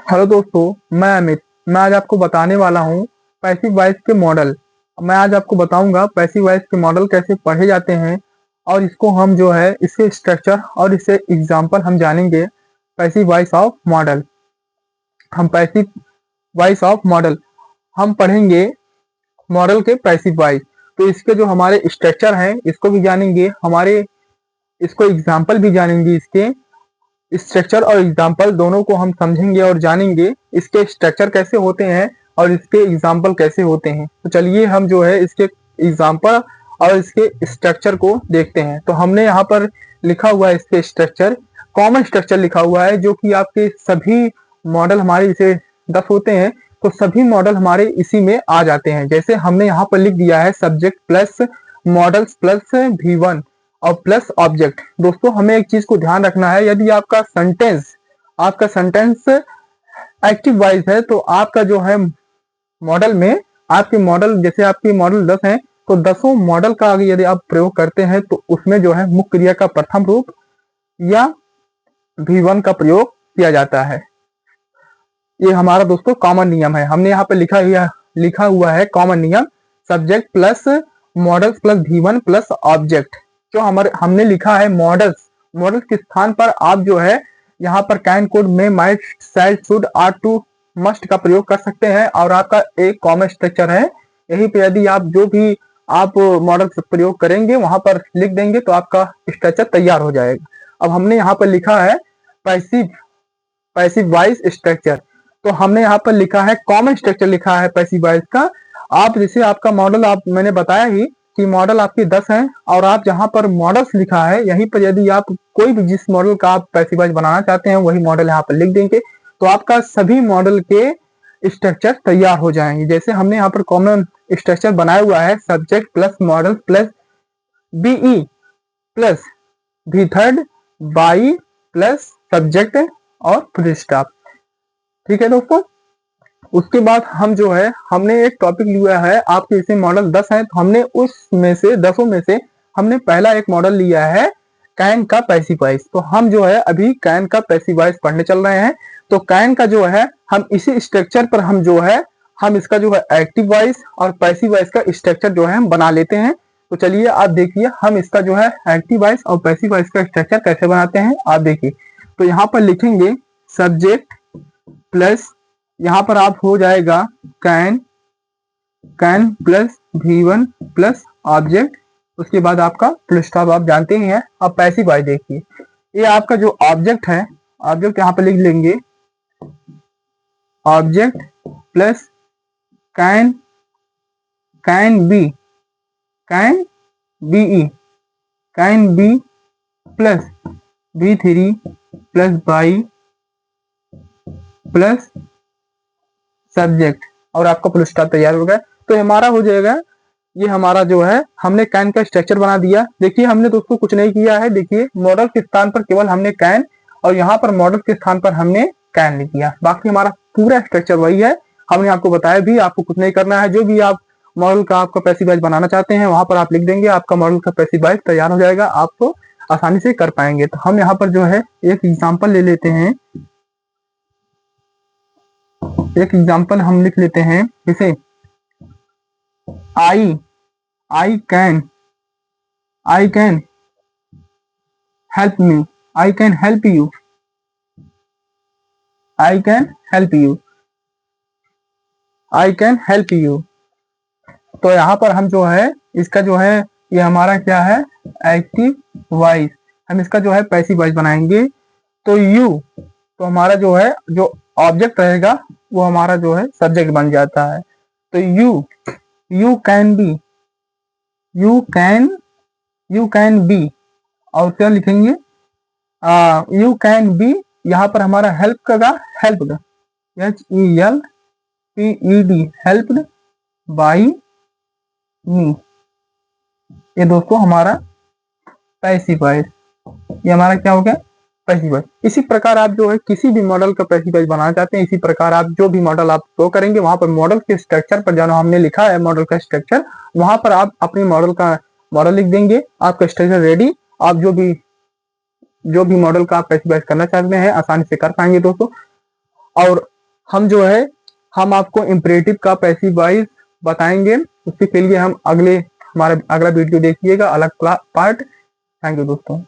Hello दोस्तों, मैं अमित। मैं आज आपको बताने वाला हूँ पैसिव वॉइस के मॉडल। मैं आज आपको बताऊंगा पैसिव वॉइस के मॉडल कैसे पढ़े जाते हैं और इसको हम जो है इसके स्ट्रक्चर और इससे एग्जांपल हम जानेंगे। पैसिव वॉइस ऑफ मॉडल हम पैसिव वॉइस ऑफ मॉडल हम पढ़ेंगे मॉडल के पैसिव वॉइस। तो इसके जो हमारे स्ट्रक्चर हैं इसको भी जानेंगे, हमारे इसको एग्जाम्पल भी जानेंगे। इसके स्ट्रक्चर और एग्जाम्पल दोनों को हम समझेंगे और जानेंगे इसके स्ट्रक्चर कैसे होते हैं और इसके एग्जाम्पल कैसे होते हैं। तो चलिए हम जो है इसके एग्जाम्पल और इसके स्ट्रक्चर को देखते हैं। तो हमने यहाँ पर लिखा हुआ है इसके स्ट्रक्चर, कॉमन स्ट्रक्चर लिखा हुआ है, जो कि आपके सभी मॉडल हमारे इसे 10 होते हैं तो सभी मॉडल हमारे इसी में आ जाते हैं। जैसे हमने यहाँ पर लिख दिया है subject plus models plus V1 और प्लस ऑब्जेक्ट। दोस्तों हमें एक चीज को ध्यान रखना है, यदि आपका सेंटेंस एक्टिव वॉइस है तो आपका जो है मॉडल में आपके मॉडल, जैसे आपके मॉडल 10 हैं तो 10 मॉडल का यदि आप प्रयोग करते हैं तो उसमें जो है मुख्य क्रिया का प्रथम रूप या V1 का प्रयोग किया जाता है। ये हमारा दोस्तों कॉमन नियम है। हमने यहाँ पे लिखा हुआ है कॉमन नियम, subject plus models plus V1 plus object. जो हमने लिखा है मॉडल्स के स्थान पर आप जो है यहाँ पर can could may might shall should are to must का प्रयोग कर सकते हैं और आपका एक कॉमन स्ट्रक्चर है। यही पे यदि आप जो भी आप मॉडल प्रयोग करेंगे वहां पर लिख देंगे तो आपका स्ट्रक्चर तैयार हो जाएगा। अब हमने यहाँ पर लिखा है पैसिव वॉइस स्ट्रक्चर, तो हमने यहाँ पर लिखा है कॉमन स्ट्रक्चर लिखा है पैसिव वॉइस का। आप जैसे आपका मॉडल, आप मैंने बताया ही कि मॉडल आपके 10 हैं और आप जहां पर मॉडल्स लिखा है यहीं पर यदि आप कोई भी जिस मॉडल का आप पैसिव वॉइस बनाना चाहते हैं वही मॉडल यहाँ पर लिख देंगे तो आपका सभी मॉडल के स्ट्रक्चर तैयार हो जाएंगे। जैसे हमने यहाँ पर कॉमन स्ट्रक्चर बनाया हुआ है subject plus model plus be plus V third by plus subject और फुल स्टॉप। ठीक है दोस्तों, उसके बाद हम जो है हमने एक टॉपिक लिया है, आपके इसे मॉडल 10 हैं तो हमने उसमें से 10 में से हमने पहला एक मॉडल लिया है कैन का पैसिव वॉइस। तो हम जो है अभी कैन का पैसिव वॉइस पढ़ने चल रहे हैं। तो कैन का जो है हम इसी स्ट्रक्चर पर हम जो है हम इसका जो है एक्टिव वॉइस और पैसिव वॉइस का स्ट्रक्चर जो है हम बना लेते हैं। तो चलिए आप देखिए हम इसका जो है एक्टिव वॉइस और पैसिव वॉइस का स्ट्रक्चर कैसे बनाते हैं आप देखिए। तो यहाँ पर लिखेंगे सब्जेक्ट प्लस, यहाँ पर आप हो जाएगा can plus V1 plus object, उसके बाद आपका फुल स्टॉप आप जानते ही हैं। अब पैसिव वॉइस देखिए, ये आपका जो ऑब्जेक्ट है, ऑब्जेक्ट यहाँ पर लिख लेंगे object plus can be plus V3 plus by plus subject और आपका फुल स्टॉप तैयार हो गया। तो हमारा हो जाएगा, ये हमारा जो है हमने कैन का स्ट्रक्चर बना दिया। देखिए हमने दोस्तों कुछ नहीं किया है, देखिए मॉडल के स्थान पर केवल हमने कैन और यहाँ पर मॉडल के स्थान पर हमने कैन लिख दिया, बाकी हमारा पूरा स्ट्रक्चर वही है। हमने आपको बताया भी आपको कुछ नहीं करना है, जो भी आप मॉडल का आपका पैसिव वॉइस बनाना चाहते हैं वहां पर आप लिख देंगे, आपका मॉडल का पैसिव वॉइस तैयार हो जाएगा, आपको आसानी से कर पाएंगे। तो हम यहाँ पर जो है एक एग्जाम्पल ले लेते हैं, एक एग्जाम्पल हम लिख लेते हैं जैसे I can help me, I can help you. तो यहाँ पर हम जो है इसका जो है ये हमारा क्या है एक्टिव वॉइस, हम इसका जो है पैसिव वॉइस बनाएंगे। तो तो हमारा जो है जो ऑब्जेक्ट रहेगा वो हमारा जो है सब्जेक्ट बन जाता है। तो यू कैन बी और क्या लिखेंगे यू कैन बी, यहाँ पर हमारा हेल्प का हेल्प्ड HELPED हेल्प्ड बाई मी। ये दोस्तों हमारा पैसिव वॉइस, ये हमारा क्या हो गया पैसिव वॉइस। इसी प्रकार आप जो है किसी भी मॉडल का पैसिव वॉइस बनाना चाहते हैं, इसी प्रकार आप जो भी मॉडल आप शो करेंगे वहां पर मॉडल के स्ट्रक्चर पर जाना, हमने लिखा है मॉडल का स्ट्रक्चर, वहां पर आप अपनी मॉडल लिख देंगे, आपका स्ट्रक्चर रेडी। आप जो भी मॉडल का आप पैसिव वॉइस करना चाहते हैं आसानी से कर पाएंगे दोस्तों। और हम जो है हम आपको इम्परेटिव का पैसिव वॉइस बताएंगे। उसके लिए हम हमारा अगला वीडियो देखिएगा, अलग पार्ट। थैंक यू दोस्तों।